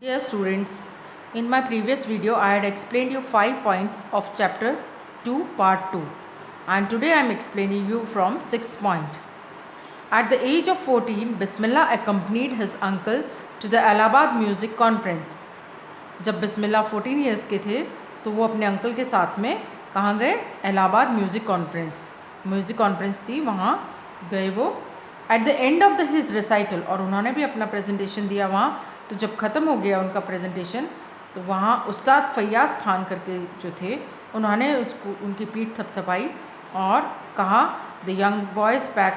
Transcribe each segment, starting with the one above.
Dear students, in my previous video I had explained you 5 points of chapter 2 part 2 and today I am explaining you from 6th point. At the age of 14, Bismillah accompanied his uncle to the Allahabad Music Conference. जब बिस्मिल्लाह 14 years के थे तो वो अपने uncle के साथ में कहाँ गए? इलाहाबाद म्यूज़िक कॉन्फ्रेंस थी, वहाँ गए वो. At the end of his recital, और उन्होंने भी अपना प्रेजेंटेशन दिया वहाँ. तो जब ख़त्म हो गया उनका प्रेजेंटेशन तो वहाँ उस्ताद फैयाज़ खान करके जो थे उन्होंने उसको उनकी पीठ थपथपाई और कहा the young boys pack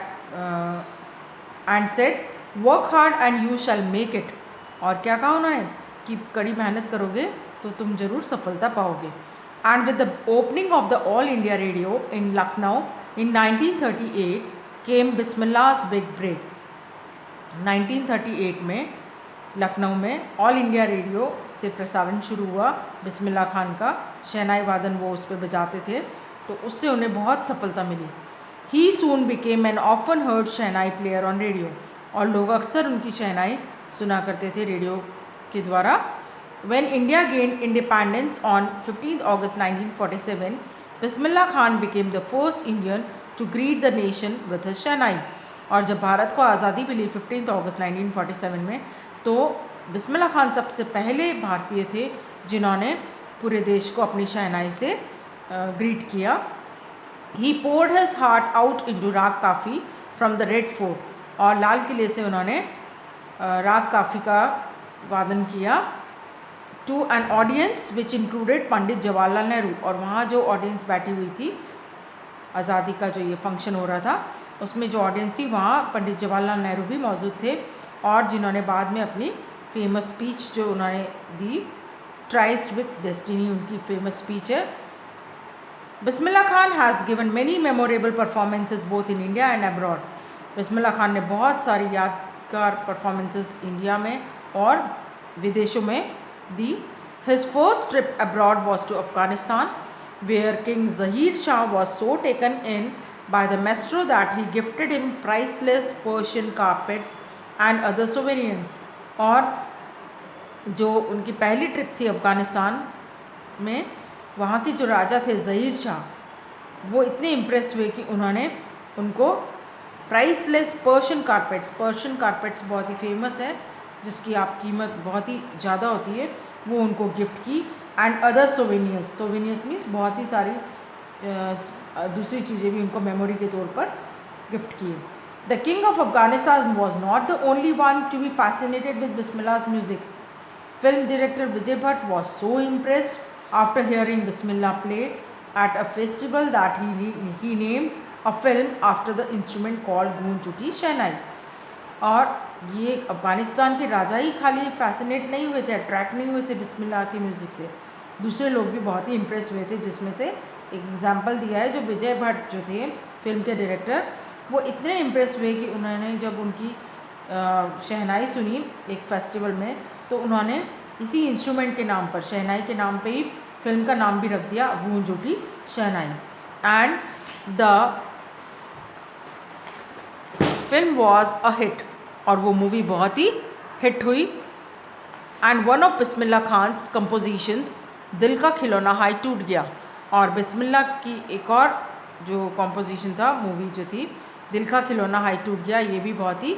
and said work hard and you shall make it. और क्या कहा उन्होंने कि कड़ी मेहनत करोगे तो तुम ज़रूर सफलता पाओगे. And with the opening of the All India Radio in Lucknow in 1938 came Bismillah's big break. 1938 में लखनऊ में ऑल इंडिया रेडियो से प्रसारण शुरू हुआ बिस्मिल्लाह खान का. शहनाई वादन वो उस पर बजाते थे तो उससे उन्हें बहुत सफलता मिली. He soon became an often heard shehnai player on radio, और लोग अक्सर उनकी शहनाई सुना करते थे रेडियो के द्वारा. When India gained independence on 15th August 1947, Bismillah Khan became the first Indian to greet the nation with his शहनाई. और जब भारत को आज़ादी मिली 15 अगस्त 1947 में तो बिस्मिल्लाह खान सबसे पहले भारतीय थे जिन्होंने पूरे देश को अपनी शहनाई से ग्रीट किया. He poured his heart out into राग काफ़ी from the Red Fort, और लाल किले से उन्होंने राग काफ़ी का वादन किया to an audience which included Pandit Jawaharlal Nehru. और वहाँ जो ऑडियंस बैठी हुई थी, आज़ादी का जो ये फंक्शन हो रहा था उसमें जो ऑडियंस थी वहाँ पंडित जवाहरलाल नेहरू भी मौजूद थे, और जिन्होंने बाद में अपनी फेमस स्पीच जो उन्होंने दी, ट्राइस्ट विद डेस्टिनी, उनकी फेमस स्पीच है. Bismillah Khan has given many memorable performances both in India and abroad. Bismillah Khan ने बहुत सारी यादगार परफॉर्मेंसेस इंडिया में और विदेशों में दी. His first trip abroad was to Afghanistan, where King Zahir Shah was so taken in by the maestro that he gifted him priceless Persian carpets and other souvenirs. और जो उनकी पहली ट्रिप थी अफ़गानिस्तान में, वहाँ के जो राजा थे ज़हीर शाह, वो इतने इम्प्रेस हुए कि उन्होंने उनको प्राइसलेस पर्शियन कारपेट्स बहुत ही फेमस है जिसकी आप कीमत बहुत ही ज़्यादा होती है, वो उनको गिफ्ट की. एंड अदर सोवेनियर्स मीन्स बहुत ही सारी दूसरी चीज़ें भी उनको मेमोरी के तौर पर गिफ्ट किए. The king of Afghanistan was not the only one to be fascinated with Bismillah's music. Film director Vijay Bhatt was so impressed after hearing Bismillah play at a festival that he named a film after the instrument called Goonj Uthi शहनाई. और ये अफ़गानिस्तान के राजा ही खाली fascinate नहीं हुए थे, attract नहीं हुए थे बिस्मिल्लाह की म्यूज़िक से, दूसरे लोग भी बहुत ही इम्प्रेस हुए थे, जिसमें से एक एग्ज़ाम्पल दिया है जो विजय भट्ट जो थे फिल्म के डायरेक्टर, वो इतने इम्प्रेस हुए कि उन्होंने जब उनकी शहनाई सुनी एक फेस्टिवल में तो उन्होंने इसी इंस्ट्रूमेंट के नाम पर, शहनाई के नाम पे ही फिल्म का नाम भी रख दिया, Goonj Uthi Shehnai. And the film was a hit, और वो मूवी बहुत ही हिट हुई. And one of Bismillah Khan's compositions Dil Ka खिलौना हाई टूट गया. और बिस्मिल्लाह की एक और जो कंपोजिशन था, मूवी जो थी दिल का खिलौना हाई टूट गया, ये भी बहुत ही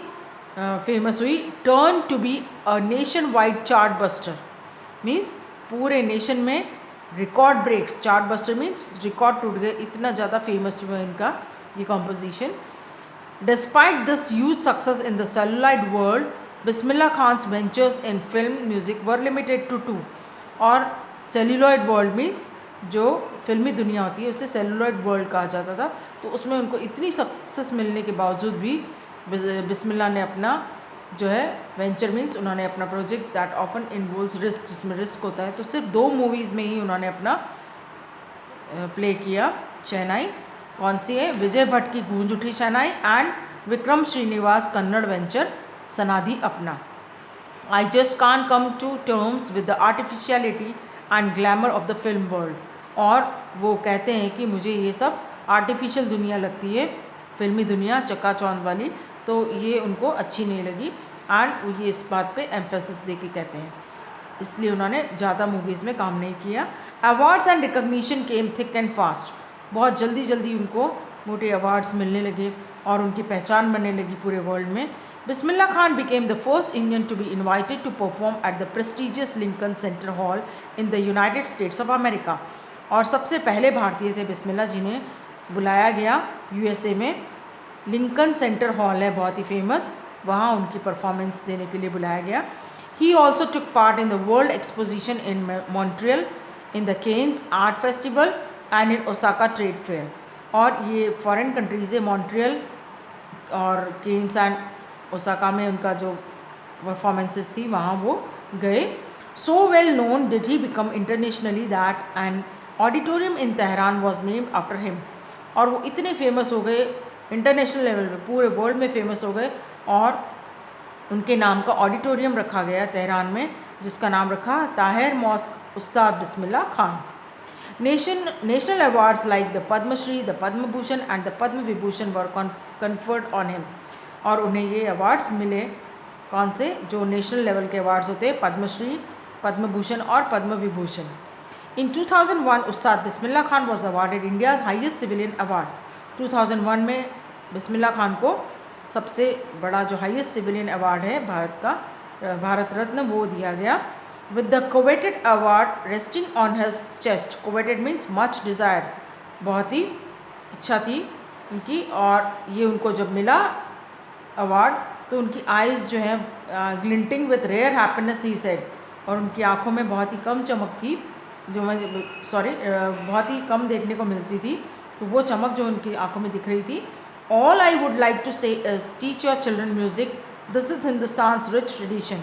फेमस हुई. Turn to be a nation wide chart buster, means पूरे नेशन में record breaks. Chart buster means record टूट गए, इतना ज़्यादा फेमस हुआ इनका ये composition. Despite this huge success in the celluloid world, Bismillah Khan's ventures in film music were limited to 2. और celluloid world means जो फिल्मी दुनिया होती है उसे celluloid world कहा जाता था, तो उसमें उनको इतनी सक्सेस मिलने के बावजूद भी बिस्मिल्लाह ने अपना जो है वेंचर मीन्स उन्होंने अपना project that often involves risk, जिसमें रिस्क होता है, तो सिर्फ 2 मूवीज़ में ही उन्होंने अपना प्ले किया शहनाई. कौन सी है? विजय भट्ट की Goonj Uthi Shehnai and Vikram Srinivas Kannada venture Sanadhi Appanna. I just can't come to terms with the artificiality and glamour of the film world. और वो कहते हैं कि मुझे ये सब आर्टिफिशियल दुनिया लगती है, फिल्मी दुनिया चकाचौंध वाली, तो ये उनको अच्छी नहीं लगी. एंड ये इस बात पे एम्फेसिस दे के कहते हैं. इसलिए उन्होंने ज़्यादा मूवीज़ में काम नहीं किया। Awards and recognition came thick and fast, बहुत जल्दी जल्दी उनको मोटे अवार्ड्स मिलने लगे और उनकी पहचान बनने लगी पूरे वर्ल्ड में। Bismillah Khan became the first Indian to be invited to perform at the prestigious Lincoln Center Hall in the United States of America, और सबसे पहले भारतीय थे बिस्मिल्लाह जिन्हें बुलाया गया यूएसए में। लिंकन सेंटर हॉल है बहुत ही फेमस, वहाँ उनकी परफॉर्मेंस देने के लिए बुलाया गया। He also took part in the World Exposition in Montreal, in the Cannes Art Festival and in Osaka Trade Fair, और ये फॉरेन कंट्रीज़ है, मॉन्ट्रियल और केन्स एंड ओसाका में उनका जो परफॉर्मेंसेस थी वहाँ वो गए। So well known did he become internationally that an auditorium in Tehran was named after him, और वो इतने फेमस हो गए इंटरनेशनल लेवल पे, पूरे वर्ल्ड में फेमस हो गए, और उनके नाम का ऑडिटोरियम रखा गया तेहरान में जिसका नाम रखा Tahir mask Ustad Bismillah Khan. National awards like the Padma Shri, the Padma Bhushan and the Padma Vibhushan were conferred on him, और उन्हें ये अवार्ड्स मिले, कौन से, जो नेशनल लेवल के अवार्ड्स होते हैं, पद्मश्री, पद्म भूषण और Padma Vibhushan. In 2001 Ustad Bismillah Khan was awarded India's highest civilian award. 2001 में बिस्मिल्लाह खान को सबसे बड़ा जो हाईएस्ट सिविलियन अवार्ड है भारत का, भारत रत्न, वो दिया गया। With the coveted award resting on his chest, coveted means much desired, बहुत ही इच्छा थी उनकी, और ये उनको जब मिला अवार्ड तो उनकी आइज़ जो है glinting with rare happiness he said, और उनकी आंखों में बहुत ही कम चमक थी, जो मैं बहुत ही कम देखने को मिलती थी, तो वो चमक जो उनकी आंखों में दिख रही थी। All I would like to say is teach your children music, this is Hindustan's rich tradition।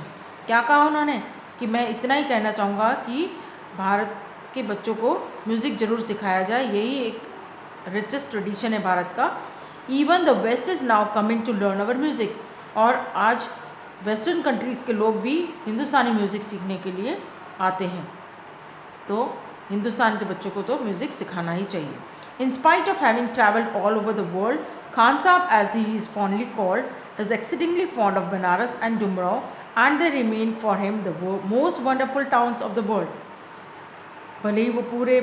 क्या कहा उन्होंने कि मैं इतना ही कहना चाहूँगा कि भारत के बच्चों को म्यूज़िक ज़रूर सिखाया जाए, यही एक रिचेस्ट ट्रेडिशन है भारत का। Even the west is now coming to learn our music, और आज वेस्टर्न कंट्रीज़ के लोग भी हिंदुस्तानी म्यूज़िक सीखने के लिए आते हैं, तो हिंदुस्तान के बच्चों को तो म्यूज़िक सिखाना ही चाहिए। In spite of having travelled all over the world, Khan Sahab as he is fondly called is exceedingly fond of Banaras and Dumraon, and they remain for him the most wonderful towns of the world। भले ही वो पूरे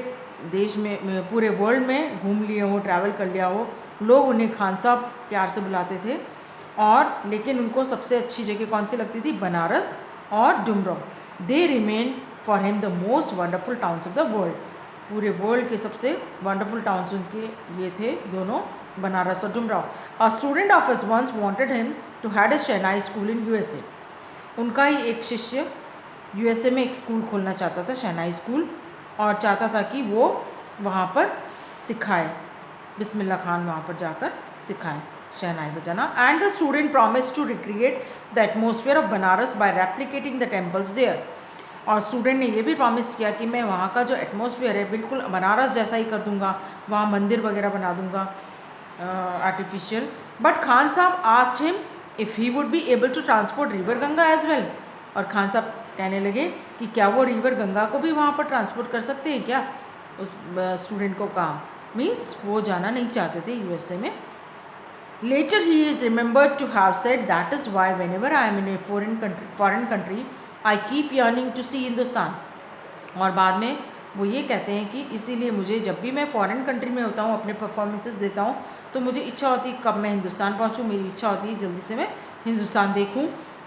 देश में, पूरे world में घूम लिए हो, ट्रैवल कर लिया हो, लोग उन्हें खान साहब प्यार से बुलाते थे, और लेकिन उनको सबसे अच्छी जगह कौन सी लगती थी, बनारस और Dumraon. They remain for him the most wonderful towns of the world, पूरे वर्ल्ड के सबसे वंडरफुल टाउन्स उनके ये थे दोनों, बनारस और Dumraon. A student of his once wanted him to had a shehnai school in USA, उनका ही एक शिष्य यूएसए में एक स्कूल खोलना चाहता था, शहनाई स्कूल, और चाहता था कि वो वहाँ पर सिखाए, बिस्मिल्लाह खान वहाँ पर जाकर सिखाए शहनाई बजाना। And the student promise to recreate the atmosphere of Banaras by replicating the temples there, और स्टूडेंट ने ये भी प्रॉमिस किया कि मैं वहाँ का जो एटमोसफियर है बिल्कुल बनारस जैसा ही कर दूँगा, वहाँ मंदिर वगैरह बना दूँगा artificial. But Khan Sahab asked him if he would be able to transport river Ganga as well, और खान साहब कहने लगे कि क्या वो रिवर गंगा को भी वहाँ पर ट्रांसपोर्ट कर सकते हैं क्या, उस स्टूडेंट को कहा, मीन्स वो जाना नहीं चाहते थे यूएसए में। Later he is remembered to have said that is why whenever I am in a foreign country I keep yearning to see Hindustan, और बाद में वो ये कहते हैं कि इसीलिए मुझे जब भी मैं फॉरेन कंट्री में होता हूँ, अपने परफॉर्मेंसेस देता हूँ, तो मुझे इच्छा होती है कब मैं हिंदुस्तान पहुँचूँ, मेरी इच्छा होती है जल्दी से मैं हिंदुस्तान देखूँ।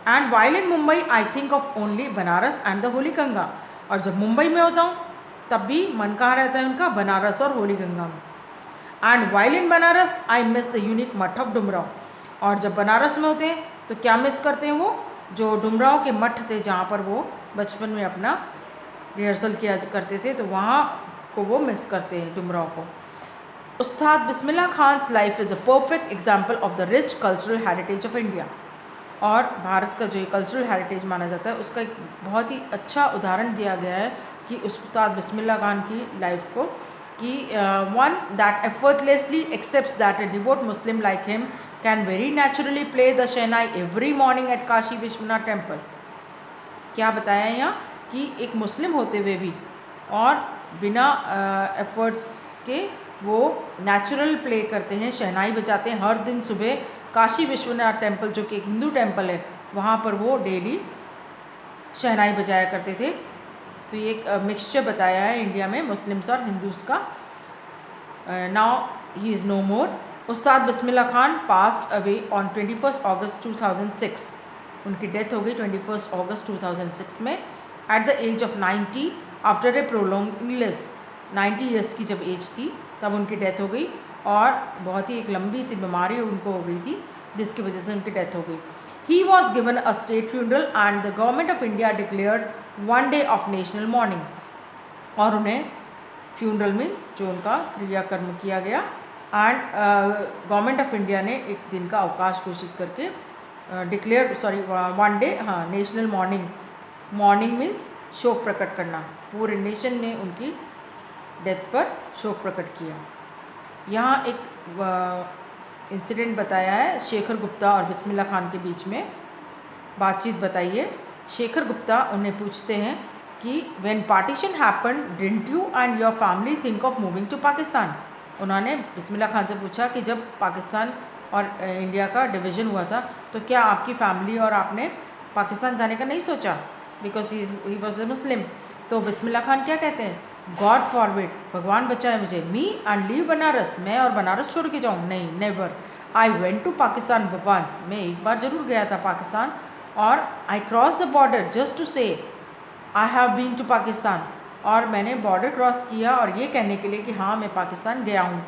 And while in Mumbai I think of only Banaras and the Holi Ganga, और जब मुंबई में होता हूँ तब भी मन कहाँ रहता है उनका, बनारस और होली गंगा में। And while in Banaras I miss the unique मठ ऑफ डुमराव, और जब बनारस में होते हैं तो क्या मिस करते हैं, वो जो डुमराव के मठ थे जहाँ पर वो बचपन में अपना रिहर्सल किया करते थे, तो वहाँ को वो मिस करते हैं डुमराव को। Ustad Bismillah Khan's life is a perfect example of the rich cultural heritage of India, और भारत का जो ये कल्चरल हेरिटेज माना जाता है उसका एक बहुत ही अच्छा उदाहरण दिया गया है कि उस्ताद बिस्मिल्लाह खान की लाइफ को, कि one that effortlessly accepts that a devout Muslim like him can very naturally play the shehnai every morning at Kashi Vishwanath temple. क्या बताया यहाँ कि एक मुस्लिम होते हुए भी और बिना एफर्ट्स के वो नेचुरल प्ले करते हैं, शहनाई बजाते हैं हर दिन सुबह काशी विश्वनाथ टेम्पल, जो कि एक हिंदू टेम्पल है, वहाँ पर वो डेली शहनाई बजाया करते थे। तो ये एक मिक्सचर बताया है इंडिया में मुस्लिम्स और हिंदूज़ का। Now he is no more. Ustad Bismillah Khan passed away on 21 अगस्त 2006। उनकी डेथ हो गई 21 अगस्त 2006 में at the age of 90 after a prolong illness. 90 years की जब एज थी तब उनकी डेथ हो गई और बहुत ही एक लंबी सी बीमारी उनको हो गई थी जिसकी वजह से उनकी डेथ हो गई। He was given a state funeral and the government of India declared one day of national mourning। और उन्हें फ्यूनरल मीन्स जो उनका क्रियाकर्म किया गया एंड गवर्नमेंट ऑफ इंडिया ने एक दिन का अवकाश घोषित करके डिक्लेयर वन डे, हाँ, नेशनल मॉर्निंग। मॉर्निंग मीन्स शोक प्रकट करना। पूरे नेशन ने उनकी डेथ पर शोक प्रकट किया। यहाँ एक इंसिडेंट बताया है शेखर गुप्ता और बिस्मिल्लाह खान के बीच में बातचीत बताइए। शेखर गुप्ता उन्हें पूछते हैं कि when partition happen didn't you and your family think of moving to Pakistan. उन्होंने बिस्मिल्लाह खान से पूछा कि जब पाकिस्तान और इंडिया का डिवीज़न हुआ था तो क्या आपकी फैमिली और आपने पाकिस्तान जाने का नहीं सोचा, बिकॉज ही वॉज ए मुस्लिम। तो बिस्मिल्लाह खान क्या कहते हैं, गॉड फॉरबिड, भगवान बचाए मुझे, मी एंड लीव बनारस, मैं और बनारस छोड़ के जाऊँ, नहीं, never. I went to Pakistan once, मैं एक बार ज़रूर गया था पाकिस्तान, और I cross the border just to say I have been to Pakistan, और मैंने बॉर्डर क्रॉस किया और ये कहने के लिए कि हाँ मैं पाकिस्तान गया हूँ।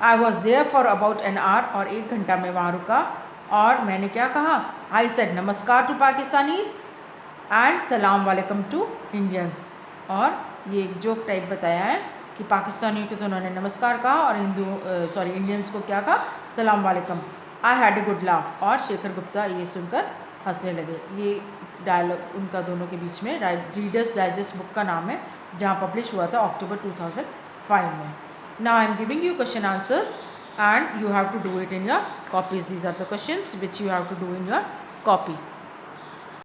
I was there for about an hour, और 1 घंटा मैं वहाँ रुका और मैंने क्या कहा, आई सेड नमस्कार टू पाकिस्तानीज एंड सलाम वालेकुम टू इंडियंस। और ये एक जोक टाइप बताया है कि पाकिस्तानियों को तो उन्होंने नमस्कार कहा और इंडियंस को क्या कहा, सलाम वालेकुम। I had a good laugh, और शेखर गुप्ता ये सुनकर हंसने लगे। ये डायलॉग उनका दोनों के बीच में रीडर्स डाइजेस्ट बुक का नाम है, जहाँ पब्लिश हुआ था अक्टूबर 2005 में। Now I am giving you question answers and you have to do it in your copies. These are the questions which you have to do in your copy.